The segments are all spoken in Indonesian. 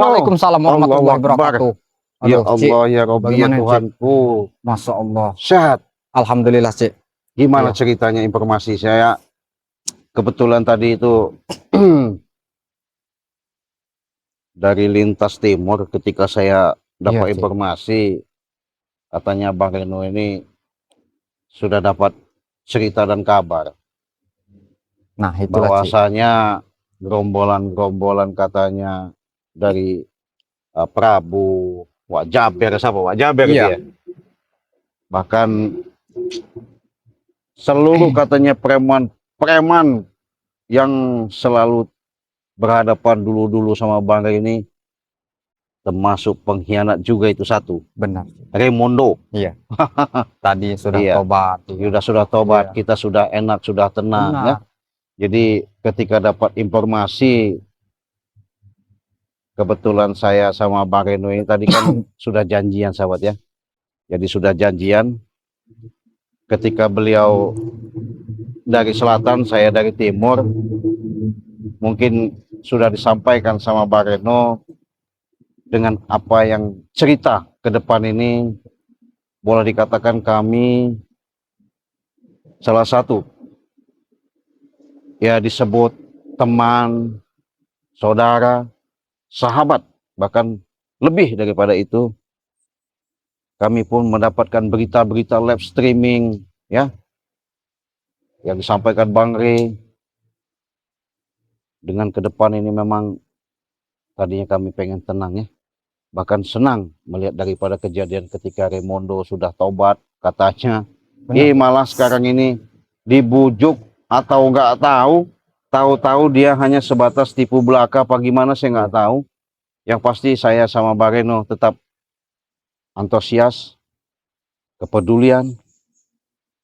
Waalaikumsalam warahmatullahi Allahu Akbar. wabarakatuh. Ya Aduh, Cik, Allah, ya Rabbi, ya bagaimana, Cik? Tuhanku. Masya Allah. Sehat. Alhamdulillah, Cik. Gimana Iya. ceritanya informasi saya? Kebetulan tadi itu dari lintas timur ketika saya dapat Iya, Cik. informasi katanya Bang Reno ini sudah dapat cerita dan kabar Nah, itulah, Cik. bahwasanya gerombolan-gerombolan katanya dari Prabu Wak Jaber, siapa Wak Jaber Iya. itu ya, bahkan seluruh katanya preman-preman yang selalu berhadapan dulu-dulu sama Bang ini, termasuk pengkhianat juga itu satu. Benar. Raimundo. Iya. Tadi sudah Iya. tobat. Iya. Sudah tobat, Iya. kita sudah enak, sudah tenang. Benar. Ya. Jadi ketika dapat informasi, kebetulan saya sama Bang Reno ini tadi kan sudah janjian sahabat ya. Jadi sudah janjian ketika beliau dari selatan, saya dari timur. Mungkin sudah disampaikan sama Bang Reno dengan apa yang cerita ke depan ini, boleh dikatakan kami salah satu ya disebut teman, saudara, sahabat, bahkan lebih daripada itu. Kami pun mendapatkan berita-berita live streaming ya yang disampaikan Bang Re. Dengan ke depan ini memang tadinya kami pengen tenang ya, bahkan senang melihat daripada kejadian ketika Raimundo sudah tobat katanya. Malah sekarang ini dibujuk atau nggak tahu dia hanya sebatas tipu belaka apa gimana saya nggak tahu. Yang pasti saya sama Bang Reno tetap antusias, kepedulian,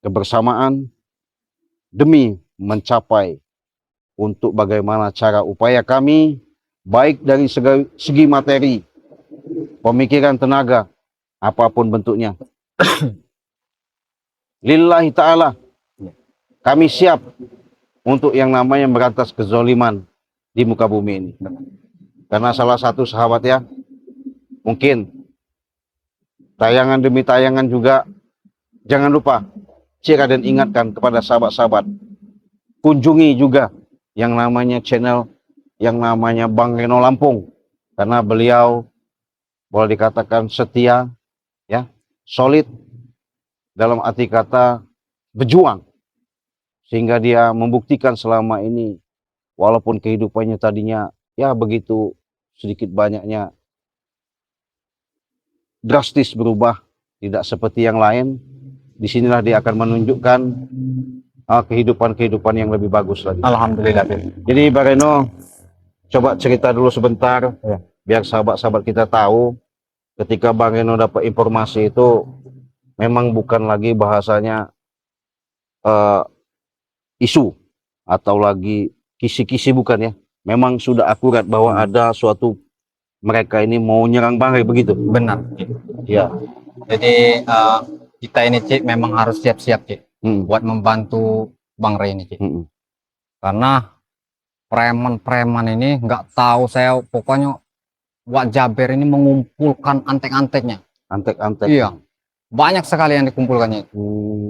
kebersamaan demi mencapai untuk bagaimana cara upaya kami baik dari segi materi, pemikiran, tenaga, apapun bentuknya. Lillahi ta'ala, kami siap untuk yang namanya merantas kezoliman di muka bumi ini. Karena salah satu sahabat ya, mungkin tayangan demi tayangan juga, jangan lupa Cik Raden ingatkan kepada sahabat-sahabat, kunjungi juga yang namanya channel yang namanya Bang Reno Lampung, karena beliau boleh dikatakan setia ya, solid dalam arti kata berjuang, sehingga dia membuktikan selama ini walaupun kehidupannya tadinya ya begitu sedikit banyaknya drastis berubah, tidak seperti yang lain, disinilah dia akan menunjukkan kehidupan yang lebih bagus lagi. Alhamdulillah. Jadi Bang Reno, coba cerita dulu sebentar ya, biar sahabat-sahabat kita tahu ketika Bang Reno dapat informasi itu memang bukan lagi bahasanya isu atau lagi kisi-kisi, bukan ya, memang sudah akurat bahwa ada suatu mereka ini mau nyerang Bang Re, begitu. Benar. Ya. Jadi kita ini, Cik, memang harus siap-siap, Cik, buat membantu Bang Re ini, Cik. Karena preman-preman ini nggak tahu saya, pokoknya Wak Jaber ini mengumpulkan antek-anteknya. Antek-antek. Iya, banyak sekali yang dikumpulkannya.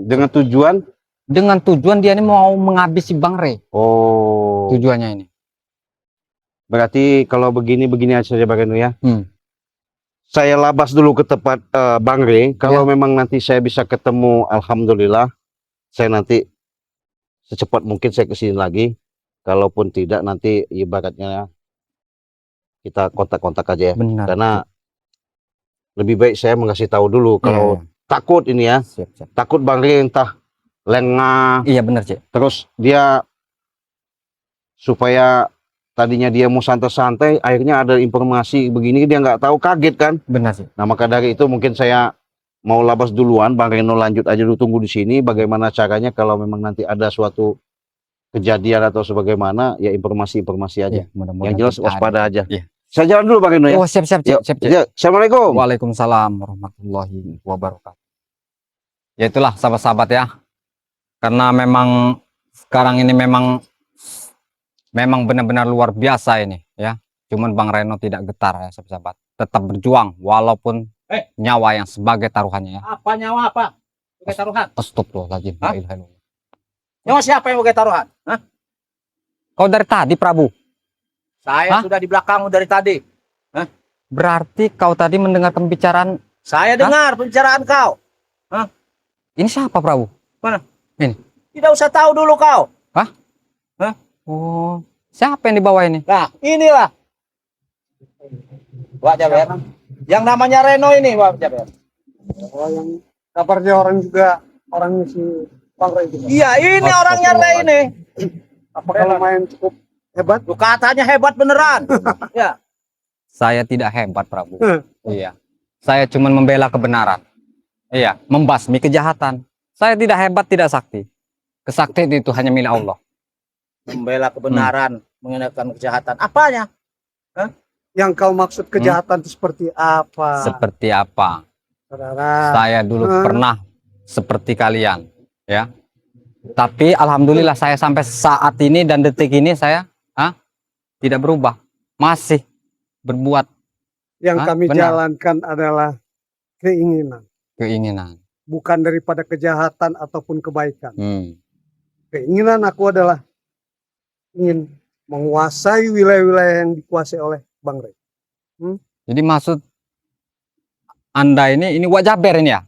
Dengan tujuan? Dengan tujuan dia ini mau menghabisi Bang Re. Oh. Tujuannya ini. Berarti kalau begini aja saja Bang Reno ya. Saya labas dulu ke tempat Bang Re. Kalau memang nanti saya bisa ketemu, alhamdulillah. Saya nanti secepat mungkin saya kesini lagi. Kalaupun tidak, nanti ibaratnya kita kontak-kontak aja ya. Benar. Karena lebih baik saya mengasih tahu dulu. Kalau takut ini ya, takut Bang Re entah lengah. Iya benar, Cik. Terus dia supaya tadinya dia mau santai-santai, akhirnya ada informasi begini, dia nggak tahu, kaget kan. Benar sih. Nah maka dari itu mungkin saya mau labas duluan, Bang Reno lanjut aja dulu, tunggu di sini. Bagaimana caranya kalau memang nanti ada suatu kejadian atau sebagaimana, ya informasi-informasi aja. Yang jelas waspada aja. Saya jalan dulu Bang Reno ya. Oh siap-siap, Cik. Ya, Assalamualaikum. Waalaikumsalam warahmatullahi wabarakatuh. Ya itulah sahabat-sahabat ya. Karena memang sekarang ini memang benar-benar luar biasa ini ya. Cuman Bang Reno tidak getar ya sahabat. Tetap berjuang walaupun nyawa yang sebagai taruhannya ya. Apa nyawa apa? Sebagai taruhan. Astagfirullahaladzim. Hah? La ilaha illallah. Nyawa siapa yang sebagai taruhan? Hah? Kau dari tadi Prabu. Saya Hah? sudah di belakangmu dari tadi. Berarti kau tadi mendengar pembicaraan. Saya dengar pembicaraan kau. Ini siapa Prabu? Mana? Ini. Tidak usah tahu dulu kau. Oh, siapa yang di bawah ini? Nah, inilah. Wak Jaber. Yang namanya Reno ini, Wak Jaber. Oh, yang kabarnya orang juga orangnya si Bang Ray juga. Iya, ini orangnya Ray ini. Apakah lumayan cukup hebat? Lu katanya hebat beneran. Ya. Saya tidak hebat Prabu. Iya. Saya cuma membela kebenaran. Iya, membasmi kejahatan. Saya tidak hebat, tidak sakti. Kesaktian itu hanya milik Allah. Membela kebenaran, menghinakan kejahatan. Apanya? Yang kau maksud kejahatan itu seperti apa? Seperti apa? Saudara. Saya dulu pernah seperti kalian, ya. Tapi alhamdulillah saya sampai saat ini dan detik ini saya tidak berubah. Masih berbuat Yang kami benar. jalankan adalah keinginan. bukan daripada kejahatan ataupun kebaikan. Keinginan Aku adalah ingin menguasai wilayah-wilayah yang dikuasai oleh Bang Ray. Jadi maksud Anda ini Wak Jaber ini ya?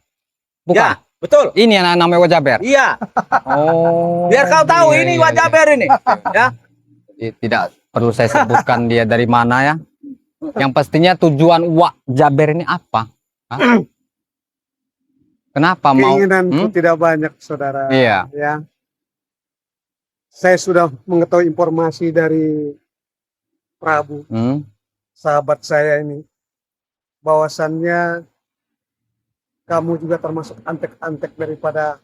Bukan? Ya, betul. Ini yang namanya Wak Jaber? Iya. Oh. Biar kau tahu iya, ini iya, Wak iya. Jaber ini. Ya. Tidak perlu saya sebutkan dia dari mana ya. Yang pastinya tujuan Wak Jaber ini apa? Hah? Kenapa mau? Keinginanku tidak banyak, saudara. Iya. Ya. Saya sudah mengetahui informasi dari Prabu, sahabat saya ini, bahwasannya kamu juga termasuk antek-antek daripada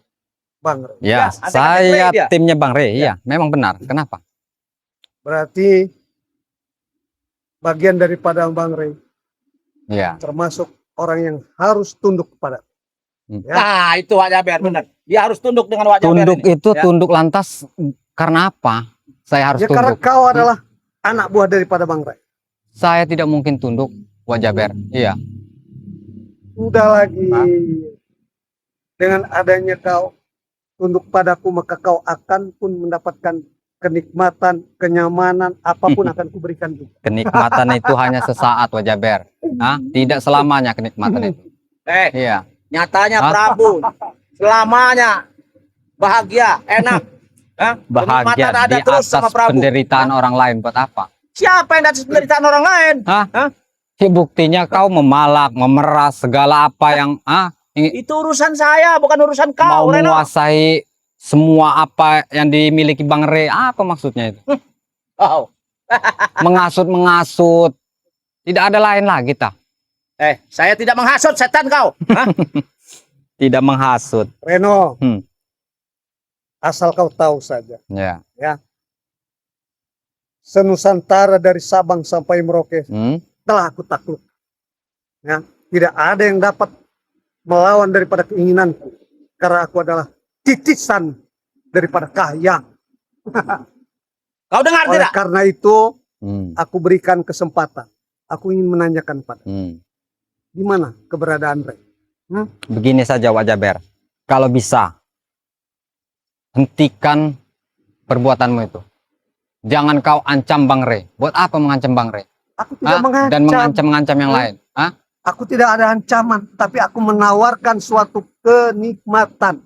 Bang Ray. Ya, Ya, antek-antek saya Ray dia. timnya Bang Ray. Iya, memang benar. Kenapa? Berarti bagian daripada Bang Ray, Iya. termasuk orang yang harus tunduk kepada. Ya. Nah, itu Wak Jaber benar. Dia harus tunduk dengan Wak Jaber Tunduk ini. itu Ya. tunduk lantas karena apa? Saya harus Ya karena tunduk. kau adalah anak buah daripada Bang Ray. Saya tidak mungkin tunduk Wak Jaber. Iya. Udah lagi. Dengan adanya kau tunduk padaku, maka kau akan pun mendapatkan kenikmatan, kenyamanan, apapun akan kuberikan juga. Kenikmatan itu hanya sesaat Wak Jaber. Tidak selamanya kenikmatan itu. Iya. Nyatanya Prabu selamanya bahagia, enak. Bahagia Kenikmatan ada di terus atas sama Prabu. penderitaan orang lain buat apa? Siapa yang di atas penderitaan orang lain? Ya, buktinya kau memalak, memeras segala apa yang Itu urusan saya, bukan urusan mau kau, Reno. menguasai semua apa yang dimiliki Bang Ray. Apa maksudnya itu? Oh. Mengasut. Tidak ada lain lagi tah. Saya tidak menghasut setan kau. Tidak menghasut. Reno, asal kau tahu saja, Ya. senusantara dari Sabang sampai Merauke telah aku takluk. Ya, tidak ada yang dapat melawan daripada keinginanku, karena aku adalah titisan daripada Kahiyang. Kau dengar Oleh tidak? karena itu, aku berikan kesempatan. Aku ingin menanyakan pada di mana keberadaan Ray? Begini saja Wak Jaber. Kalau bisa, hentikan perbuatanmu itu. Jangan kau ancam Bang Ray. Buat apa mengancam Bang Ray? Aku tidak mengancam. Dan mengancam-ngancam yang lain. Aku tidak ada ancaman, tapi aku menawarkan suatu kenikmatan,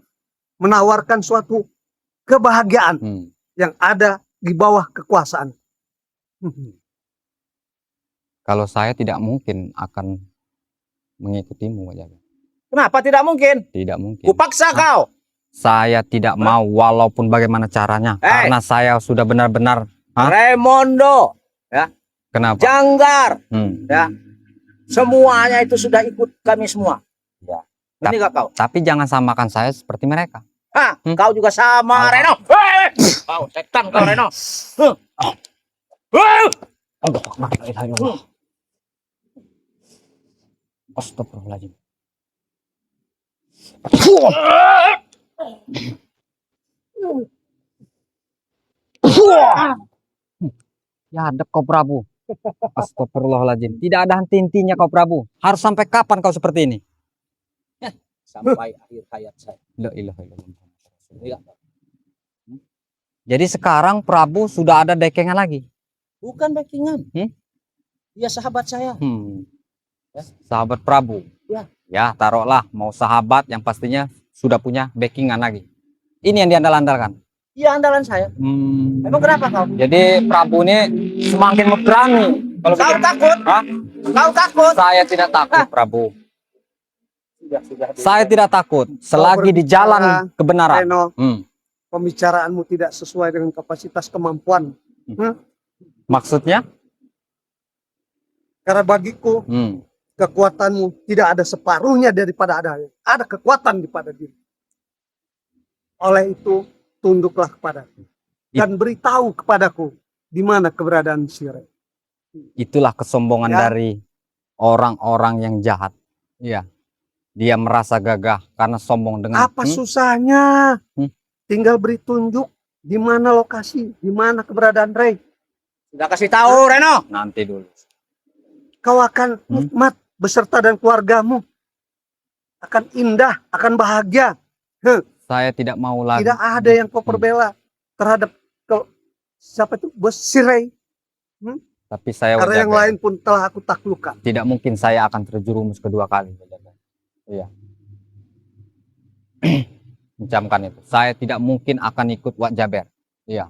menawarkan suatu kebahagiaan yang ada di bawah kekuasaan. Kalau saya tidak mungkin akan mengikutimu Wak Jaber. Kenapa tidak mungkin? Tidak mungkin. Kupaksa kau. Saya tidak mau walaupun bagaimana caranya. Karena saya sudah benar-benar. Raimondo, Kenapa? Janggar, Ya. semuanya itu sudah ikut kami semua. Ya. Ini gak kau? Tapi jangan samakan saya seperti mereka. Kau juga sama, Reno. Kau setan kau, Reno. Astagfirullahaladzim. Ya hadap kau Prabu. Astagfirullahaladzim. Tidak ada henti-hentinya kau Prabu. Harus sampai kapan kau seperti ini? Sampai akhir hayat saya. La ilaha illallah. Iya. Jadi sekarang Prabu sudah ada dekengan lagi. Bukan backingan. Dia sahabat saya. Ya. Sahabat Prabu. Ya. Ya, taruhlah mau sahabat yang pastinya sudah punya backingan lagi. Ini yang diandal-andalkan. Iya, andalan saya. Emang kenapa kau? Jadi Prabu ini semakin berani. Kalau Kau kita- takut? Hah? Kau takut? Saya tidak takut, Prabu. Sudah. Saya tidak takut selagi di jalan kebenaran. Reno, Hmm. pembicaraanmu tidak sesuai dengan kapasitas kemampuan. Maksudnya? Karena bagiku kekuatanmu tidak ada separuhnya daripada ada kekuatan di pada diri. Oleh itu tunduklah kepadaku dan beritahu kepadaku di mana keberadaan Sire. Itulah kesombongan Ya. dari orang-orang yang jahat. Iya. Dia merasa gagah karena sombong dengan Apa susahnya? Hmm. Tinggal beri tunjuk di mana lokasi, di mana keberadaan Rey. Sudah kasih tahu, Reno. nanti dulu. Kau akan nikmat beserta dan keluargamu. Akan indah, akan bahagia. Saya tidak mau lagi. Tidak ada yang kau perbela terhadap siapa itu bos Sirei. Tapi saya Karena yang Wajaber, lain pun telah aku taklukkan. tidak mungkin saya akan terjerumus kedua kali. Wajaber. Iya. Mencamkan itu. Saya tidak mungkin akan ikut Wak Jaber. Iya.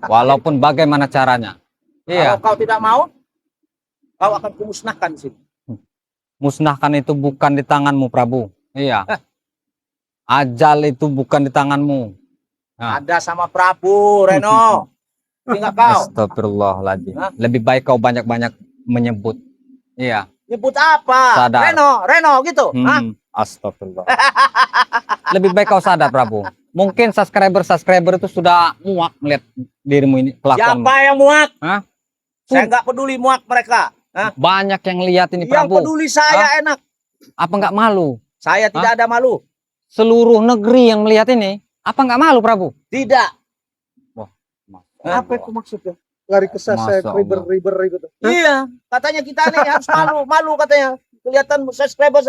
Walaupun bagaimana caranya. Iya. Kalau kau tidak mau, kau akan kumusnahkan di sini. Musnahkan itu bukan di tanganmu, Prabu. Iya. Ajal itu bukan di tanganmu. Nah. Ada sama Prabu, Reno. Tinggal kau. Astagfirullahaladzim. Hah? Lebih baik kau banyak-banyak menyebut. Iya. Nyebut apa? Sadar. Reno gitu. Hah? Astagfirullah. Lebih baik kau sadar, Prabu. Mungkin subscriber itu sudah muak melihat dirimu ini, kelakuanmu. Siapa yang muak? Hah? Saya nggak peduli muak mereka. Hah? Banyak yang lihat ini, Yang Prabu. peduli saya enak. Apa nggak malu? Saya tidak ada malu. Seluruh negeri yang melihat ini, apa nggak malu, Prabu? Tidak. Apa itu maksudnya? Lari kesah saya Masya Allah. riber. Iya. Katanya kita nih harus malu katanya. Kelihatan subscriber.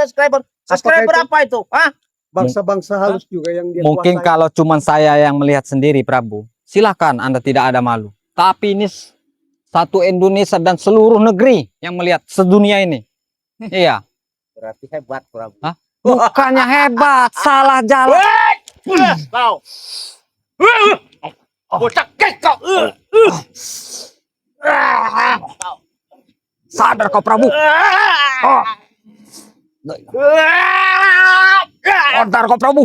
Subscriber itu? apa itu? Hah? Bangsa-bangsa halus juga yang dia Mungkin kuasai. kalau cuman saya yang melihat sendiri, Prabu, silakan Anda tidak ada malu. Tapi ini satu Indonesia dan seluruh negeri yang melihat sedunia ini. Iya. Berarti hebat, Prabu. Hah? Bukannya hebat, salah jalan. Kau. Bocah kek kau. Sadar kau, Prabu. Sadar kau, Prabu.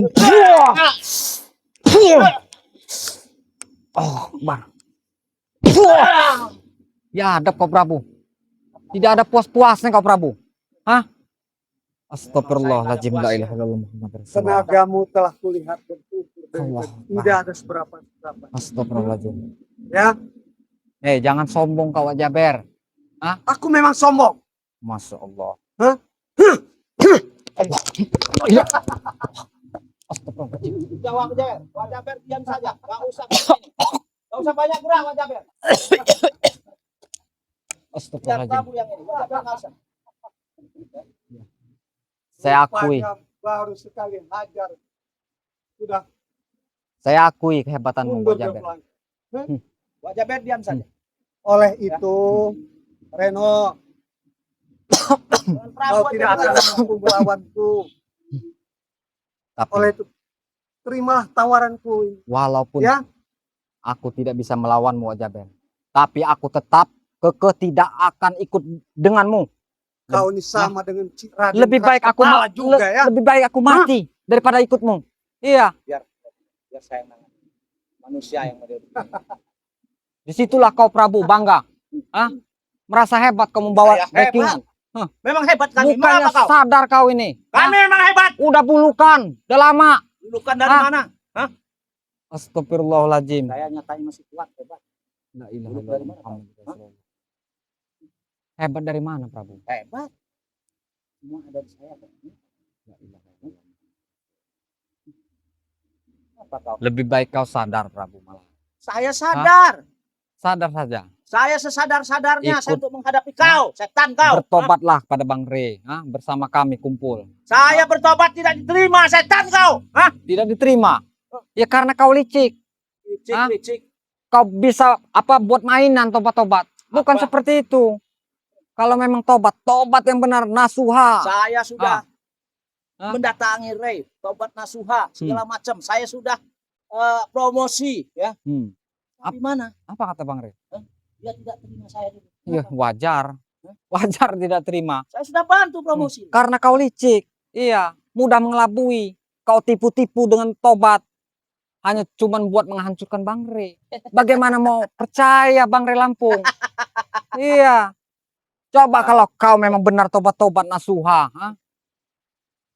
Bar. Ya, hadap kau, Prabu. Tidak ada puas-puasnya kau, Prabu. Hah? Astagfirullahaladzim, la ilaha illallah Muhammad Rasulullah. Tenagamu telah kulihat bertutur Allah. tidak ada seberapa. Astagfirullahaladzim. Ya, Jangan sombong kau, Wak Jaber. aku memang sombong. Masya Allah. Hah? Allah. Iya. Astagfirullahaladzim. Jawab aja. Wajaber diam saja. Gak usah. Gak usah banyak gerak, Wajaber. Biar Astagfirullahaladzim. Prabu yang ini. Wajaber nggak usah. Saya akui. Rupanya baru sekali hajar. Sudah Saya akui kehebatanmu, mundur Wak Jaber. berpelan. Wajaber diam saja. Oleh itu, Reno, Dengan Prabu kau tidak akan mampu melawanku. Tapi Oleh itu, terimalah tawaranku. walaupun Ya. aku tidak bisa melawanmu, Wak Jaber, tapi aku tetap kekeh tidak akan ikut denganmu. Kau ini sama dengan Raden Lebih baik aku Kepala juga ya. lebih baik aku mati daripada ikutmu. Iya. Biar saya yang nangani. Manusia yang model begini. Disitulah kau Prabu bangga. Merasa hebat kamu bawa Saya backingan. Memang hebat kami. Bukannya Mengapa kau? sadar kau ini. Kami memang hebat. Udah bulukan, udah lama. Dulukan dari mana? Astagfirullahaladzim. Saya nyatanya masih kuat, hebat. La ilaha Buluk dari illallah mana, Muhammad Rasulullah. Hebat dari mana, Prabu? Hebat. Semua ada di saya. La ilaha illallah. Apa kau? Lebih baik kau sadar, Prabu malah. Saya sadar. Sadar saja. Saya sesadar-sadarnya saya Ikut. untuk menghadapi kau, setan kau. Hah? Bertobatlah pada Bang Rey. Bersama kami kumpul. Saya bertobat tidak diterima, setan kau. Hah? Tidak diterima. Ya karena kau licik. Hah? Licik. Kau bisa buat mainan tobat-tobat. Bukan Apa? seperti itu. Kalau memang tobat yang benar, nasuha. Saya sudah Hah? mendatangi Ray, tobat nasuha, segala macam. Saya sudah promosi, ya. Tapi mana? Apa kata Bang Rey? Dia tidak terima saya dulu. Iya, Kenapa? wajar. Wajar tidak terima. Saya sudah bantu promosi. Karena kau licik. Iya, mudah mengelabui. Kau tipu-tipu dengan tobat. Hanya cuman buat menghancurkan Bang Rey. Bagaimana mau percaya Bang Rey Lampung? Iya. Coba kalau kau memang benar tobat-tobat nasuha.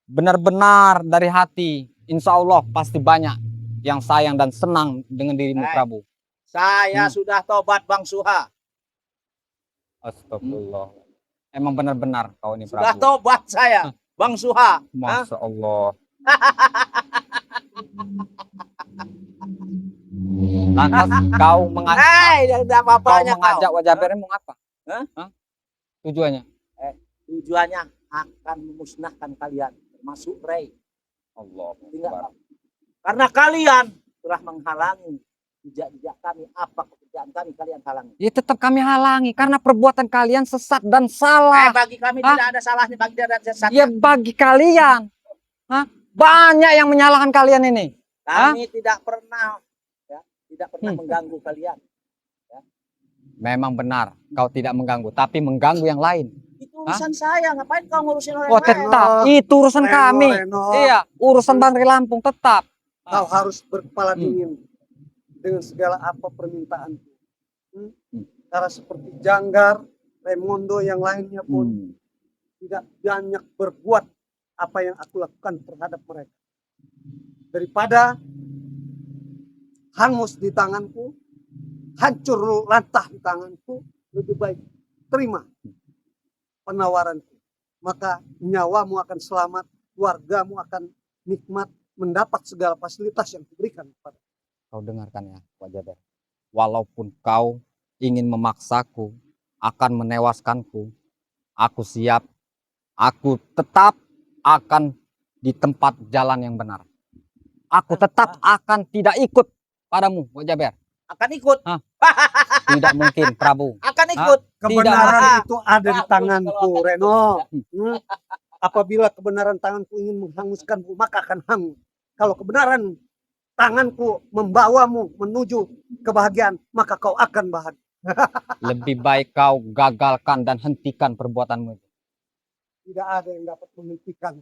Benar-benar dari hati. Insya Allah pasti banyak yang sayang dan senang dengan dirimu, Prabu. Saya sudah tobat Bang Suha. Astagfirullah. Emang benar-benar kau ini, Sudah Prabu. tobat saya, Bang Suha. Masya Allah. Lantas kau Tidak apa-apanya kau. mengajak wajah Beren mau apa? Hah? Tujuannya? Tujuannya akan memusnahkan kalian, termasuk Ray. Allah. Tinggal. Karena kalian telah menghalangi jejak-jejak kami. Apa pekerjaan kami kalian halangi? Ya tetap kami halangi karena perbuatan kalian sesat dan salah. Bagi kami tidak ada salahnya, bagi dia ada sesatnya. Ya bagi kalian. Banyak yang menyalahkan kalian ini. Kami tidak pernah mengganggu kalian. Memang benar, kau tidak mengganggu, tapi mengganggu yang lain. Itu urusan saya, ngapain kau ngurusin orang Oh lain? tetap, itu urusan kami. Iya, urusan Bang Rey Lampung tetap. Kau harus berkepala dingin dengan segala apa permintaanku. Karena seperti Janggar, Raimundo yang lainnya pun tidak banyak berbuat apa yang aku lakukan terhadap mereka. Daripada hangus di tanganku, hancur lantah di tanganku, lebih baik terima penawaranku. Maka nyawamu akan selamat, keluargamu akan nikmat, mendapat segala fasilitas yang diberikan kepada. Kau dengarkan ya, Wajah Ber. Walaupun kau ingin memaksaku, akan menewaskanku, aku siap, aku tetap akan di tempat jalan yang benar. Aku tetap akan tidak ikut padamu, Wajah Ber. Akan ikut. Tidak mungkin, Prabu. Akan ikut. Kebenaran itu ada di tanganku, Reno. Apabila kebenaran tanganku ingin menghanguskanmu, maka akan hangus. Kalau kebenaran tanganku membawamu menuju kebahagiaan, maka kau akan bahagia. Lebih baik kau gagalkan dan hentikan perbuatanmu. Tidak ada yang dapat menghentikan.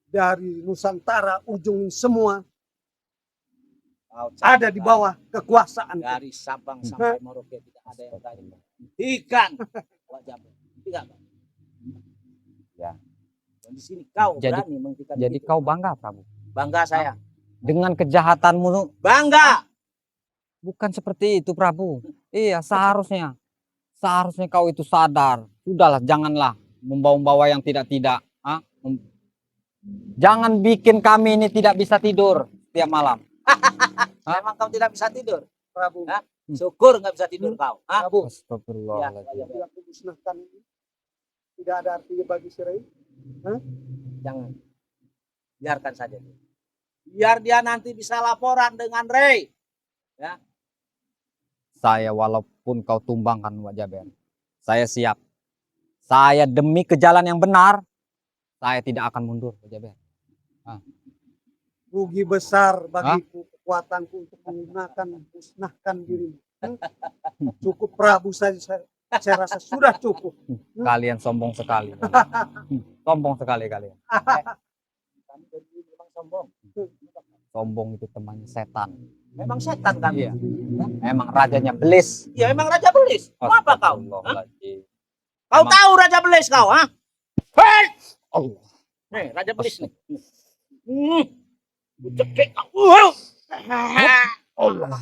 Dari Nusantara ujung semua ada di bawah kekuasaan. Dari Sabang sampai Merauke tidak ada yang berani menghentikan Wajah Ber. Tidak. Ya. Dan di sini kau Jadi- berani menghentikan. Jadi itu. kau bangga, Prabu. Bangga saya. Dengan kejahatanmu, Bangga. bukan seperti itu, Prabu. Iya, seharusnya kau itu sadar. Sudahlah, janganlah membawa-bawa yang tidak-tidak. Jangan bikin kami ini tidak bisa tidur tiap malam. Memang kau tidak bisa tidur. Prabu, Syukur nggak bisa tidur kau. Prabu, Astagfirullahaladzim. tidak kumusnahkan ini. Tidak ada artinya bagi si Ray. Jangan. Biarkan saja. Biar dia nanti bisa laporan dengan Ray. Saya walaupun kau tumbangkan Wajah Ber, saya siap. Saya demi ke jalan yang benar, saya tidak akan mundur, Wajah Ber. Rugi besar bagiku kekuatanku untuk menggunakan musnahkan dirimu. Cukup Prabu saja, saya rasa sudah cukup. Kalian sombong sekali. Sombong sekali kalian. Kami dari dulu memang sombong. Sombong itu temannya setan. Memang setan kami. Iya. Emang rajanya belis. Ya memang Raja Belis. Mau apa kau? Astagfirullahaladzim. Kau Emang- tahu Raja Belis kau, ha? Hei! Allah. Nih, Raja Belis nih. Cekik kau. Allah.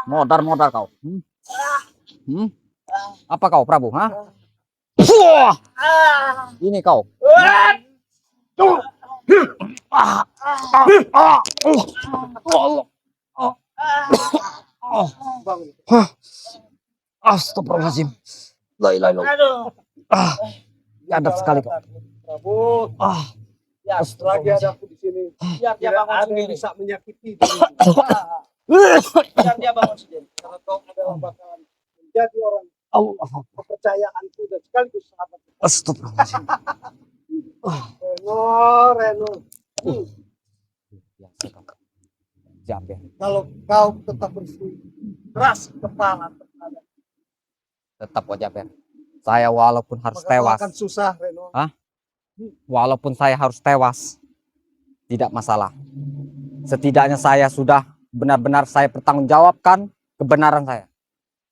Modar-modar kau. Apa kau, Prabu? Hah? Ini kau. Astagfirullahaladzim. La ilaha illallah. Biadab sekali kau. Prabu, Ya, lagi ada aku di sini. biar dia Tidak bangun ada yang sendiri. bisa menyakiti. Biar dia bangun sendiri. Karena kau adalah bakalan menjadi orang Allah. kepercayaanku dan sekaligus sahabat. Astagfirullahaladzim. Reno, Reno. Jaber. Kalau kau tetap bersih, keras kepala terhadap, Tetap Jaber. Saya walaupun harus maka kau tewas. akan susah, Reno. Walaupun saya harus tewas, tidak masalah. Setidaknya saya sudah benar-benar saya pertanggungjawabkan kebenaran saya.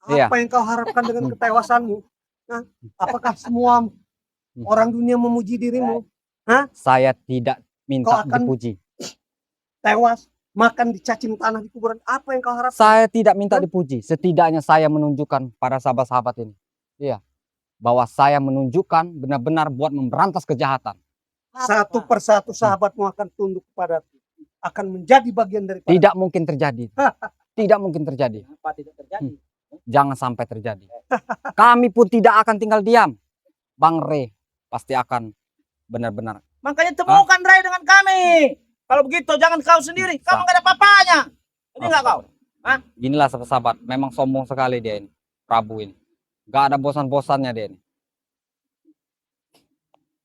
Iya. Apa yang kau harapkan dengan ketewasanmu? Hah? Apakah semua orang dunia memuji dirimu? Saya tidak minta Kau akan- dipuji. Tewas, makan dicacing tanah di kuburan. Apa yang kau harapkan? Saya tidak minta dipuji. Setidaknya saya menunjukkan pada sahabat-sahabat ini. Iya. Bahwa saya menunjukkan benar-benar buat memberantas kejahatan. Satu persatu sahabatmu akan tunduk kepadaku. Akan menjadi bagian dari Tidak mungkin terjadi. Tidak mungkin terjadi. Apa tidak terjadi? Jangan sampai terjadi. Kami pun tidak akan tinggal diam. Bang Re pasti akan benar-benar. Makanya temukan Ray dengan kami. Kalau begitu jangan kau sendiri. Kamu nggak ada papanya. Ini nggak kau? Inilah sahabat, memang sombong sekali dia ini. Prabu ini. Gak ada bosan-bosannya dia ini.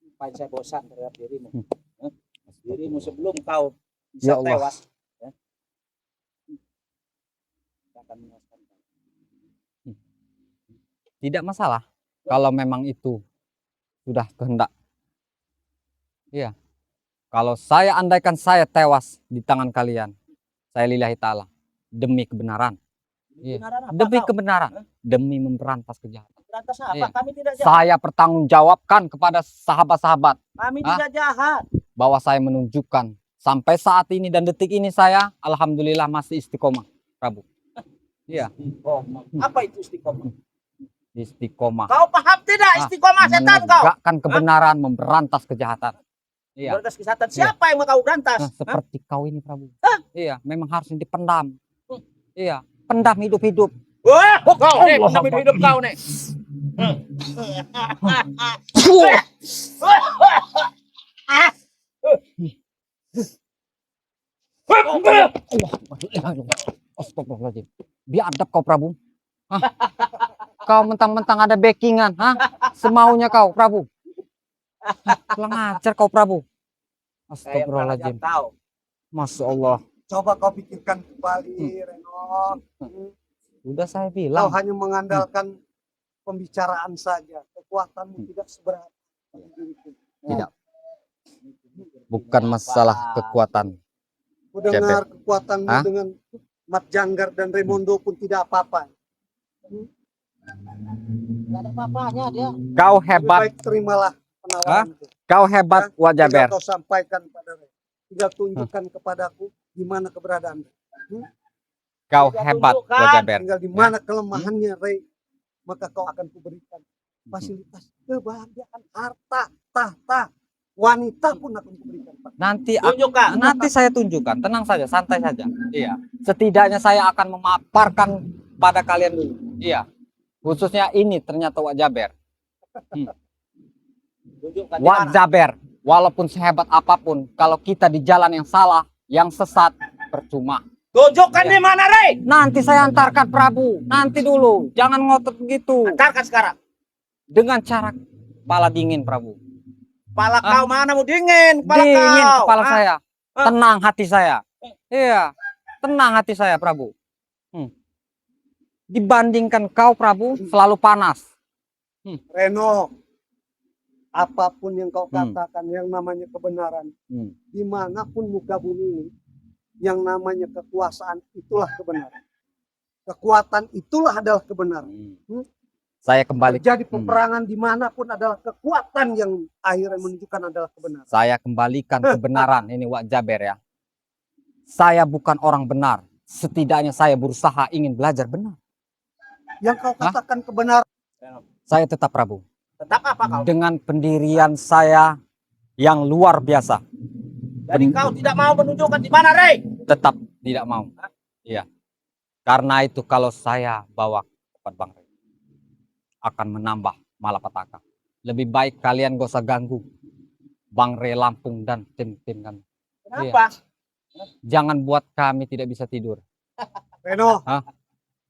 Supaya saya bosan terhadap dirimu. Dirimu sebelum kau Ya bisa Allah. tewas. Ya. Akan menewaskan kau. Tidak masalah. Kalau memang itu sudah kehendak. Iya. Kalau saya andaikan saya tewas di tangan kalian. Saya lillahi ta'ala. Demi kebenaran. Iya. Kebenaran apa Demi kau? kebenaran. Demi memberantas kejahatan. Berantas apa? Iya. Kami tidak jahat. Saya pertanggungjawabkan kepada sahabat-sahabat. Kami Hah? tidak jahat. Bahwa saya menunjukkan. Sampai saat ini dan detik ini saya. Alhamdulillah masih istiqomah. Prabu. Iya. Istiqomah. Apa itu istiqomah? Istiqomah. Kau paham tidak istiqomah setan kau? Menegakkan kebenaran. Memberantas kejahatan. Iya. Berantas kesehatan. Siapa yang mau kau berantas? Nah, Hah? seperti kau ini Prabu. Iya, memang harus dipendam. Iya, pendam hidup-hidup. Wah, kau nih, hidup kau nih. Astagfirullahaladzim. Biadab kau Prabu. Hah? Kau mentang-mentang ada backingan. Hah? Semaunya kau Prabu. Kurang ajar kau Prabu. Saya Astagfirullahaladzim. tahu. Masya Allah. Coba kau pikirkan kembali, Reno. Udah saya Kau bilang. hanya mengandalkan pembicaraan saja. Kekuatanmu tidak seberapa. Tidak. Bukan masalah kekuatan. Ku dengar kekuatanmu Hah? dengan Mat Janggar dan Raimondo pun tidak apa-apa. Tidak ada apa-apanya dia. Kau Lebih hebat. baik terimalah penawaran itu. Kau hebat Wajaber. Tinggal kau sampaikan pada Ray. Tinggal tunjukkan kepadaku di mana keberadaan. Kau Tidak hebat tunjukkan. Wajaber. Tinggal di mana kelemahannya Ray. Maka kau akan kuberikan fasilitas kebahagiaan, harta, tahta, wanita pun akan kuberikan. Pak. Nanti saya tunjukkan. Tenang saja, santai saja. Iya. Setidaknya saya akan memaparkan pada kalian dulu. Iya. Khususnya ini ternyata Wajaber. Tunjukkan di mana. Wajaber. Walaupun sehebat apapun, kalau kita di jalan yang salah, yang sesat, percuma. Tunjukkan Ya. di mana, Ray? Nanti saya antarkan Prabu. Nanti dulu. Jangan ngotot begitu. Antarkan sekarang. Dengan cara kepala dingin Prabu. Kepala kau mana mau dingin? Kepala Dingin kau. kepala Hah? saya. Hah? Tenang hati saya. Iya. Tenang hati saya Prabu. Dibandingkan kau Prabu selalu panas. Reno, apapun yang kau katakan yang namanya kebenaran, dimanapun muka bumi ini, yang namanya kekuasaan itulah kebenaran. Kekuatan itulah adalah kebenaran. Saya kembali. Terjadi peperangan dimanapun adalah kekuatan yang akhirnya menunjukkan adalah kebenaran. Saya kembalikan kebenaran ini Wak Jaber ya. Saya bukan orang benar. Setidaknya saya berusaha ingin belajar benar. Yang kau katakan kebenaran. Saya tetap Prabu. Tetap apa kau? Dengan pendirian saya yang luar biasa. Jadi kau tidak mau menunjukkan di mana, Rey? Tetap tidak mau. Iya. Karena itu kalau saya bawa ke tempat Bang Rey, akan menambah malapetaka. Lebih baik kalian gak usah ganggu Bang Rey Lampung dan tim-tim kami. Kenapa? Jangan buat kami tidak bisa tidur. Reno, Hah?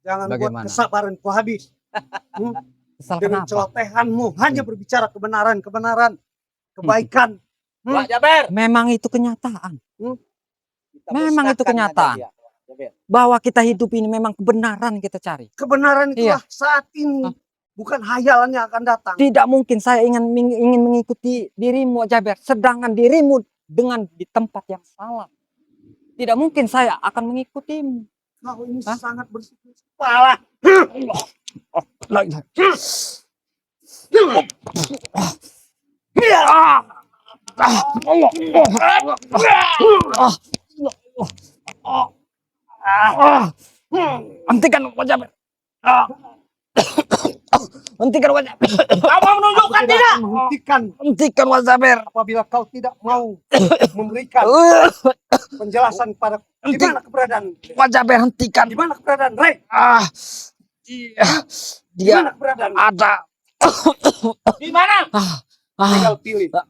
jangan Bagaimana? buat kesabaranku habis. Kesal Dengan kenapa? celotehanmu hanya berbicara kebenaran, kebaikan. Pak Jaber. Memang itu kenyataan. Kita Memang itu musnahkan kenyataan. aja dia, Jaber. Bahwa kita hidup ini memang kebenaran kita cari. Kebenaran itulah saat ini, bukan hayalan yang akan datang. Tidak mungkin saya ingin mengikuti dirimu, Jaber. Sedangkan dirimu dengan di tempat yang salah. Tidak mungkin saya akan mengikutimu. Kau ini sangat bersikap kepala. Hentikan wajah. Hentikan wajah. Kau mau menunjukkan Aku tidak? menghentikan Hentikan wajah ber. apabila kau tidak mau memberikan penjelasan pada di mana keberadaan. Wajah ber, hentikan. Di mana keberadaan Rey? Di Dia mana keberadaan? ada. Di mana? Tinggal pilih. Kau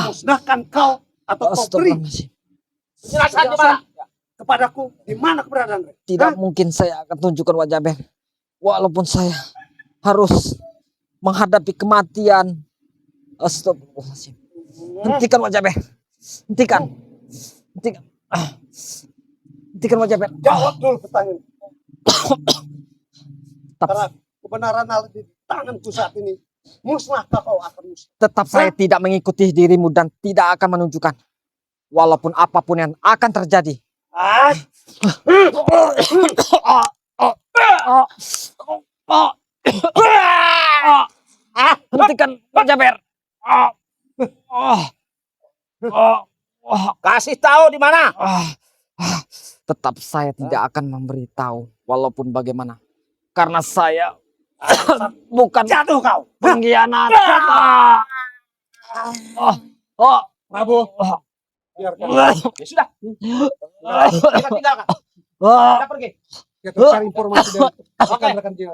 musnahkan kau atau kau beri Astagfirullahaladzim. Jelaskan di mana? kepadaku di mana keberadaan Rey. Tidak mungkin saya akan tunjukkan wajah ber. Walaupun saya harus menghadapi kematian. Astagfirullahaladzim. Hentikan wajah ber. Hentikan. Hentikan. Hentikan wajah ber. Jawab dulu pertanyaan. Tetap, Karena kebenaran ada di tanganku saat ini. Musnahkah kau akan musnah? tetap saya tidak mengikuti dirimu dan tidak akan menunjukkan. Walaupun apapun yang akan terjadi. Hentikan wajah ber. Kasih tahu di mana? Tetap saya tidak akan memberitahu walaupun bagaimana. Karena saya bukan Jatuh kau. pengkhianat. Prabu. Biarkan. Ya sudah. Kita tinggalkan. Kita pergi. Kita cari informasi dari rekan-rekan kita.